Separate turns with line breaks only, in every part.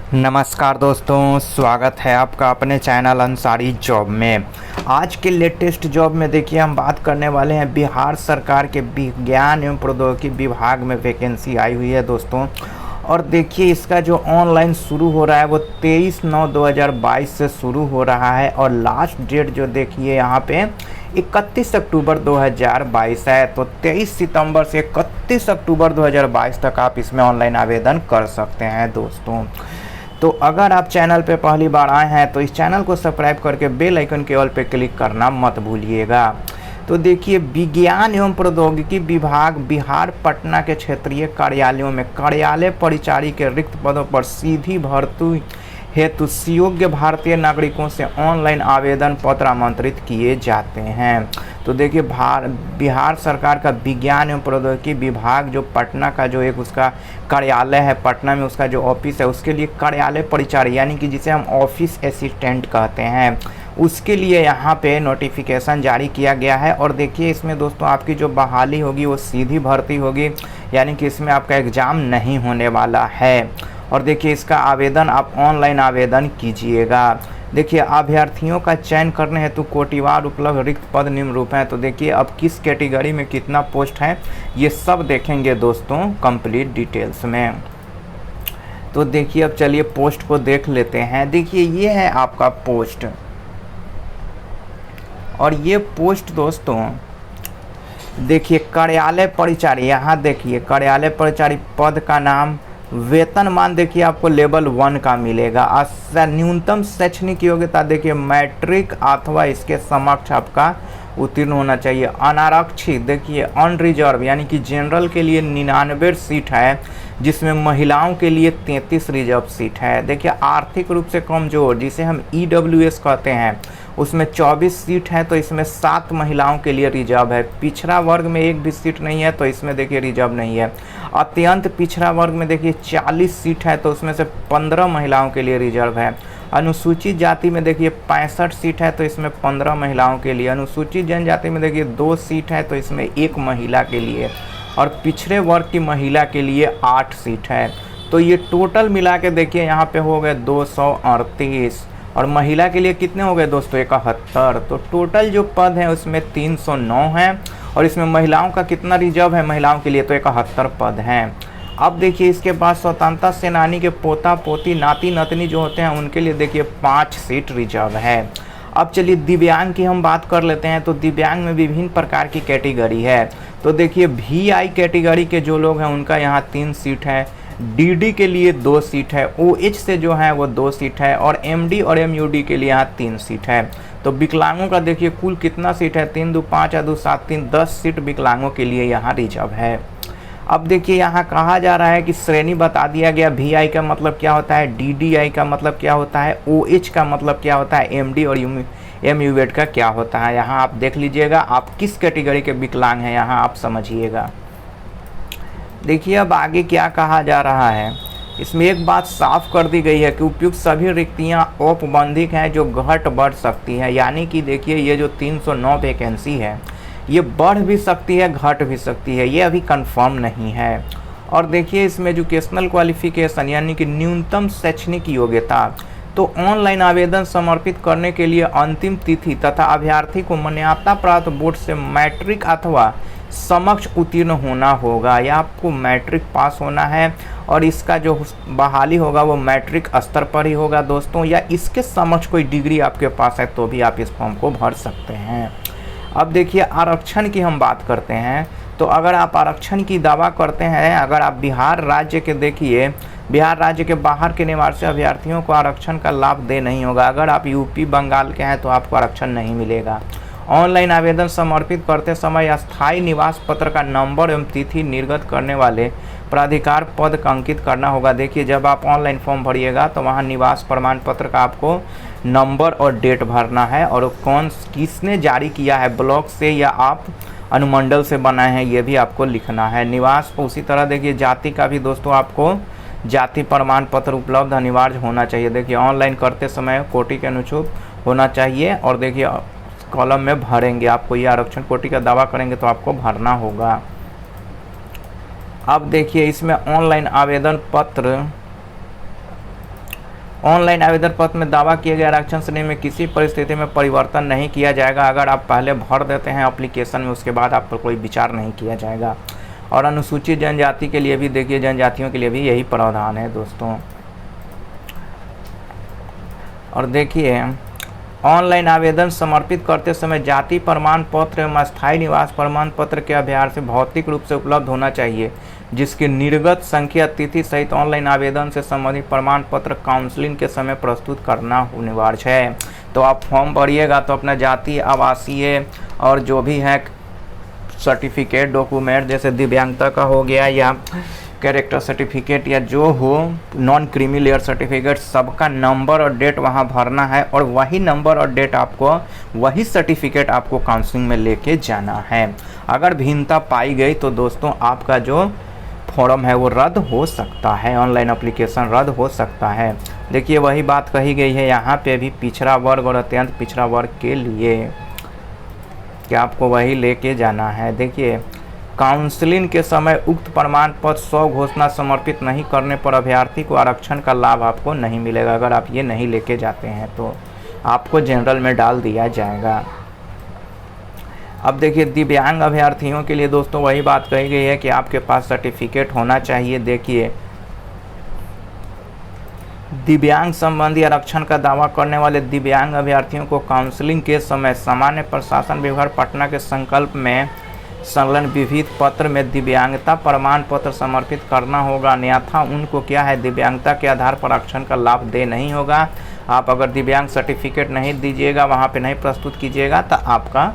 नमस्कार दोस्तों, स्वागत है आपका अपने चैनल अंसारी जॉब में। आज के लेटेस्ट जॉब में देखिए हम बात करने वाले हैं बिहार सरकार के विज्ञान एवं प्रौद्योगिकी विभाग में वैकेंसी आई हुई है दोस्तों। और देखिए इसका जो ऑनलाइन शुरू हो रहा है वो 23/9/2022 से शुरू हो रहा है और लास्ट डेट जो देखिए यहाँ पे 31 अक्टूबर 2022 है। तो 23 सितंबर से 31 अक्टूबर 2022 तक आप इसमें ऑनलाइन आवेदन कर सकते हैं दोस्तों। तो अगर आप चैनल पे पहली बार आए हैं तो इस चैनल को सब्सक्राइब करके बेल आइकन के ऑल पे क्लिक करना मत भूलिएगा। तो देखिए विज्ञान एवं प्रौद्योगिकी विभाग बिहार पटना के क्षेत्रीय कार्यालयों में कार्यालय परिचारी के रिक्त पदों पर सीधी भर्ती हेतु योग्य भारतीय नागरिकों से ऑनलाइन आवेदन पत्र आमंत्रित किए जाते हैं। तो देखिए बिहार सरकार का विज्ञान एवं प्रौद्योगिकी विभाग जो पटना का जो एक उसका कार्यालय है, पटना में उसका जो ऑफिस है उसके लिए कार्यालय परिचारी यानी कि जिसे हम ऑफिस असिस्टेंट कहते हैं, उसके लिए यहाँ पे नोटिफिकेशन जारी किया गया है। और देखिए इसमें दोस्तों आपकी जो बहाली होगी वो सीधी भर्ती होगी, यानी कि इसमें आपका एग्ज़ाम नहीं होने वाला है। और देखिए इसका आवेदन आप ऑनलाइन आवेदन कीजिएगा। देखिए अभ्यर्थियों का चयन करने हेतु कोटिवार उपलब्ध रिक्त पद निम्न रूप हैं। तो देखिए अब किस कैटेगरी में कितना पोस्ट है ये सब देखेंगे दोस्तों कंप्लीट डिटेल्स में। तो देखिए अब चलिए पोस्ट को देख लेते हैं। देखिए ये है आपका पोस्ट और ये पोस्ट दोस्तों देखिए कार्यालय परिचारी, यहाँ देखिए कार्यालय परिचारी पद का नाम, वेतनमान देखिए आपको लेवल 1 का मिलेगा। न्यूनतम शैक्षणिक योग्यता देखिए मैट्रिक अथवा इसके समक्ष आपका उत्तीर्ण होना चाहिए। अनारक्षित देखिए अनरिजर्व यानी कि जनरल के लिए 99 सीट है, जिसमें महिलाओं के लिए 33 रिजर्व सीट है। देखिए आर्थिक रूप से कमजोर जिसे हम EWS कहते हैं उसमें 24 सीट है, तो इसमें 7 महिलाओं के लिए रिजर्व है। पिछड़ा वर्ग में एक भी सीट नहीं है, तो इसमें देखिए रिजर्व नहीं है। अत्यंत पिछड़ा वर्ग में देखिए 40 सीट है, तो उसमें से 15 महिलाओं के लिए रिजर्व है। अनुसूचित जाति में देखिए 65 सीट है, तो इसमें 15 महिलाओं के लिए। अनुसूचित जनजाति में देखिए 2 सीट है, तो इसमें 1 महिला के लिए। और पिछड़े वर्ग की महिला के लिए 8 सीट है। तो ये टोटल मिला के देखिए यहाँ पे हो गए 238। और महिला के लिए कितने हो गए दोस्तों 71। तो टोटल जो पद हैं उसमें 309 हैं और इसमें महिलाओं का कितना रिजर्व है महिलाओं के लिए, तो 71 पद हैं। अब देखिए इसके बाद स्वतंत्रता सेनानी के पोता पोती नाती नतनी जो होते हैं उनके लिए देखिए 5 सीट रिजर्व है। अब चलिए दिव्यांग की हम बात कर लेते हैं। तो दिव्यांग में विभिन्न प्रकार की कैटेगरी है। तो देखिए VI कैटेगरी के जो लोग हैं उनका यहाँ 3 सीट है, DD के लिए 2 सीट है, OH से जो है वो 2 सीट है और MD और MUD के लिए यहाँ 3 सीट है। तो विकलांगों का देखिए कुल कितना सीट है, 3 2 5 2 7 3 10 सीट विकलांगों के लिए यहाँ रिजर्व है। अब देखिए यहाँ कहा जा रहा है कि श्रेणी बता दिया गया, VI का मतलब क्या होता है, DDI का मतलब क्या होता है, OH का मतलब क्या होता है, MD और MUD का क्या होता है। यहाँ आप देख लीजिएगा आप किस कैटेगरी के विकलांग हैं, यहाँ आप समझिएगा। देखिए अब आगे क्या कहा जा रहा है, इसमें एक बात साफ कर दी गई है कि उपयुक्त सभी रिक्तियां औपबंधिक हैं जो घट बढ़ सकती है। यानी कि देखिए ये जो 309 वैकेंसी है ये बढ़ भी सकती है घट भी सकती है, ये अभी कंफर्म नहीं है। और देखिए इसमें एजुकेशनल क्वालिफिकेशन यानी कि न्यूनतम शैक्षणिक योग्यता, तो ऑनलाइन आवेदन समर्पित करने के लिए अंतिम तिथि तथा अभ्यर्थी को मान्यता प्राप्त बोर्ड से मैट्रिक अथवा समक्ष उत्तीर्ण होना होगा, या आपको मैट्रिक पास होना है और इसका जो बहाली होगा वो मैट्रिक स्तर पर ही होगा दोस्तों, या इसके समक्ष कोई डिग्री आपके पास है तो भी आप इस फॉर्म को भर सकते हैं। अब देखिए आरक्षण की हम बात करते हैं। तो अगर आप आरक्षण की दावा करते हैं, अगर आप बिहार राज्य के देखिए बिहार राज्य के बाहर के निवासी अभ्यर्थियों को आरक्षण का लाभ दे नहीं होगा। अगर आप यूपी बंगाल के हैं तो आपको आरक्षण नहीं मिलेगा। ऑनलाइन आवेदन समर्पित करते समय स्थायी निवास पत्र का नंबर एवं तिथि निर्गत करने वाले प्राधिकार पद का अंकित करना होगा। देखिए जब आप ऑनलाइन फॉर्म भरिएगा तो वहाँ निवास प्रमाण पत्र का आपको नंबर और डेट भरना है और किसने जारी किया है, ब्लॉक से या आप अनुमंडल से बनाए हैं, ये भी आपको लिखना है। निवास उसी तरह देखिए जाति का भी दोस्तों आपको जाति प्रमाण पत्र उपलब्ध अनिवार्य होना चाहिए। देखिए ऑनलाइन करते समय कोटि के अनुच्छेद होना चाहिए और देखिए कॉलम में भरेंगे, आपको ये आरक्षण कोटि का दावा करेंगे तो आपको भरना होगा। अब देखिए इसमें ऑनलाइन आवेदन पत्र ऑनलाइन आवेदन पत्र में दावा किए गए आरक्षण श्रेणी में किसी परिस्थिति में परिवर्तन नहीं किया जाएगा। अगर आप पहले भर देते हैं एप्लीकेशन में, उसके बाद आप पर कोई विचार नहीं किया जाएगा। और अनुसूचित जनजाति के लिए भी देखिए, जनजातियों के लिए भी यही प्रावधान है दोस्तों। और देखिए, ऑनलाइन आवेदन समर्पित करते समय जाति प्रमाण पत्र एवं अस्थायी निवास प्रमाण पत्र के अभ्यर्थी भौतिक रूप से उपलब्ध होना चाहिए, जिसकी निर्गत संख्या तिथि सहित ऑनलाइन आवेदन से संबंधित प्रमाण पत्र काउंसलिंग के समय प्रस्तुत करना अनिवार्य है। तो आप फॉर्म भरिएगा तो अपना जाति, आवासीय और जो भी है सर्टिफिकेट डॉक्यूमेंट, जैसे दिव्यांगता का हो गया या कैरेक्टर सर्टिफिकेट या जो हो, नॉन क्रीमी लेयर सर्टिफिकेट, सबका नंबर और डेट वहाँ भरना है। और वही नंबर और डेट आपको, वही सर्टिफिकेट आपको काउंसलिंग में लेके जाना है। अगर भिन्नता पाई गई तो दोस्तों आपका जो फॉर्म है वो रद्द हो सकता है, ऑनलाइन एप्लीकेशन रद्द हो सकता है। देखिए, वही बात कही गई है यहाँ पे भी पिछड़ा वर्ग और अत्यंत पिछड़ा वर्ग के लिए कि आपको वही लेके जाना है। देखिए, काउंसलिंग के समय उक्त प्रमाण पत्र स्व घोषणा समर्पित नहीं करने पर अभ्यर्थी को आरक्षण का लाभ आपको नहीं मिलेगा। अगर आप ये नहीं लेके जाते हैं तो आपको जनरल में डाल दिया जाएगा। अब देखिए, दिव्यांग अभ्यर्थियों के लिए दोस्तों वही बात कही गई है कि आपके पास सर्टिफिकेट होना चाहिए। देखिए, दिव्यांग संबंधी आरक्षण का दावा करने वाले दिव्यांग अभ्यर्थियों को काउंसलिंग के समय सामान्य प्रशासन विभाग पटना के संकल्प में संलग्न विविध पत्र में दिव्यांगता प्रमाण पत्र समर्पित करना होगा, अन्यथा उनको क्या है, दिव्यांगता के आधार पर आरक्षण का लाभ दे नहीं होगा। आप अगर दिव्यांग सर्टिफिकेट नहीं दीजिएगा, वहाँ पे नहीं प्रस्तुत कीजिएगा तो आपका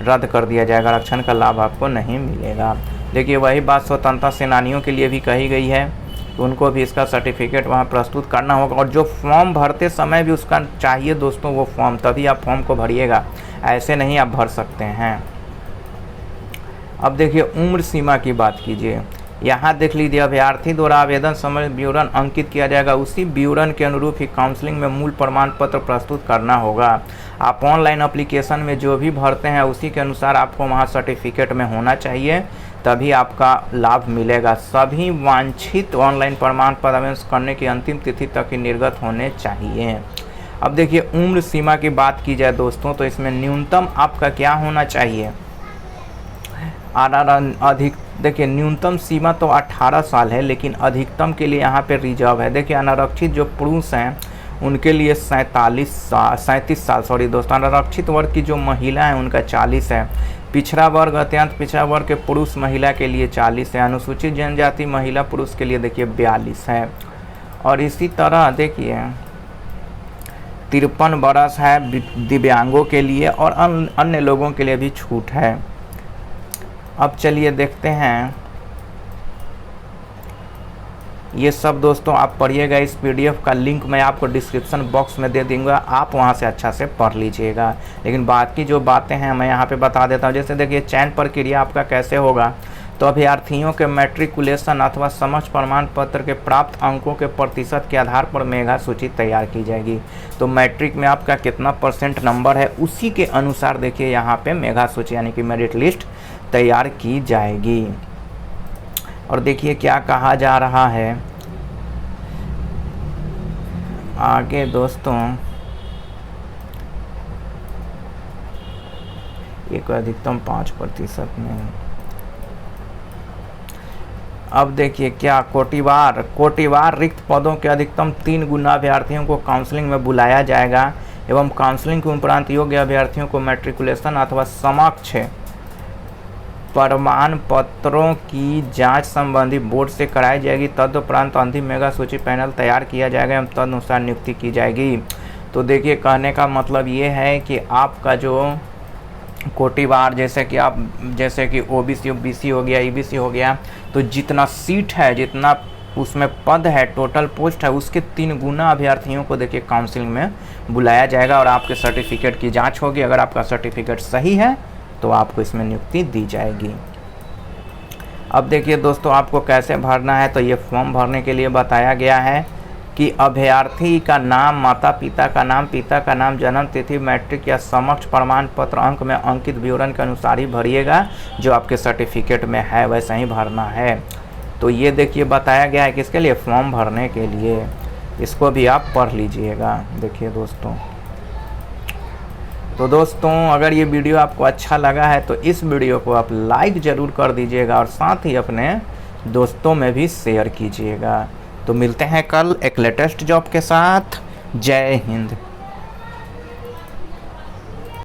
रद्द कर दिया जाएगा, आरक्षण का लाभ आपको नहीं मिलेगा। देखिए, वही बात स्वतंत्रता सेनानियों के लिए भी कही गई है, उनको भी इसका सर्टिफिकेट वहाँ प्रस्तुत करना होगा। और जो फॉर्म भरते समय भी उसका चाहिए दोस्तों वो फॉर्म, तभी आप फॉर्म को भरिएगा, ऐसे नहीं आप भर सकते हैं। अब देखिए, उम्र सीमा की बात कीजिए। यहाँ देख लीजिए, अभ्यर्थी द्वारा आवेदन समय विवरण अंकित किया जाएगा, उसी विवरण के अनुरूप ही काउंसलिंग में मूल प्रमाण पत्र प्रस्तुत करना होगा। आप ऑनलाइन एप्लीकेशन में जो भी भरते हैं उसी के अनुसार आपको वहाँ सर्टिफिकेट में होना चाहिए, तभी आपका लाभ मिलेगा। सभी वांछित ऑनलाइन प्रमाण पत्र आवेदन करने की अंतिम तिथि तक ही निर्गत होने चाहिए। अब देखिए, उम्र सीमा की बात की जाए दोस्तों तो इसमें न्यूनतम आपका क्या होना चाहिए, अधिक देखिए, न्यूनतम सीमा तो 18 साल है, लेकिन अधिकतम के लिए यहाँ पे रिजर्व है। देखिए, अनारक्षित जो पुरुष हैं उनके लिए 37 साल सॉरी दोस्तों, अनारक्षित वर्ग की जो महिला है उनका 40 है, पिछड़ा वर्ग अत्यंत पिछड़ा वर्ग के पुरुष महिला के लिए 40 है, अनुसूचित जनजाति महिला पुरुष के लिए देखिए 42 है। और इसी तरह देखिए 53 वर्ष है दिव्यांगों के लिए, और अन्य लोगों के लिए भी छूट है। अब चलिए देखते हैं, ये सब दोस्तों आप पढ़िएगा। इस पीडीएफ का लिंक मैं आपको डिस्क्रिप्शन बॉक्स में दे दूँगा, आप वहाँ से अच्छा से पढ़ लीजिएगा। लेकिन बाकी जो बातें हैं मैं यहाँ पे बता देता हूँ। जैसे देखिए, चयन प्रक्रिया आपका कैसे होगा, तो अभ्यर्थियों के मैट्रिकुलेशन अथवा समक्ष प्रमाण पत्र के प्राप्त अंकों के प्रतिशत के आधार पर मेगा सूची तैयार की जाएगी। तो मैट्रिक में आपका कितना % नंबर है, उसी के अनुसार देखिए यहाँ पे मेगा सूची यानी कि मेरिट लिस्ट तैयार की जाएगी। और देखिए क्या कहा जा रहा है आगे दोस्तों, एक अधिकतम 5% में। अब देखिए क्या, कोटिवार रिक्त पदों के अधिकतम 3 गुना अभ्यर्थियों को काउंसलिंग में बुलाया जाएगा एवं काउंसलिंग के उपरांत योग्य अभ्यर्थियों को मैट्रिकुलेशन अथवा समक्ष प्रमाण पत्रों की जांच संबंधी बोर्ड से कराई जाएगी। तदुपरांत अंतिम मेगा सूची पैनल तैयार किया जाएगा एवं तदनुसार नियुक्ति की जाएगी। तो देखिए, कहने का मतलब ये है कि आपका जो कोटिवार, जैसे कि ओबीसी बीसी हो गया, ईबीसी हो गया, तो जितना सीट है, जितना उसमें पद है, टोटल पोस्ट है, उसके 3 गुना अभ्यर्थियों को देखिए काउंसलिंग में बुलाया जाएगा और आपके सर्टिफिकेट की जांच होगी। अगर आपका सर्टिफिकेट सही है तो आपको इसमें नियुक्ति दी जाएगी। अब देखिए दोस्तों, आपको कैसे भरना है, तो ये फॉर्म भरने के लिए बताया गया है कि अभ्यर्थी का नाम, माता पिता का नाम, पिता का नाम, जन्म तिथि, मैट्रिक या समक्ष प्रमाण पत्र अंक में अंकित विवरण के अनुसार ही भरिएगा, जो आपके सर्टिफिकेट में है वैसा ही भरना है। तो ये देखिए बताया गया है किसके लिए, फॉर्म भरने के लिए। इसको भी आप पढ़ लीजिएगा। देखिए दोस्तों, तो दोस्तों अगर ये वीडियो आपको अच्छा लगा है तो इस वीडियो को आप लाइक ज़रूर कर दीजिएगा और साथ ही अपने दोस्तों में भी शेयर कीजिएगा। तो मिलते हैं कल एक लेटेस्ट जॉब के साथ। जय हिंद।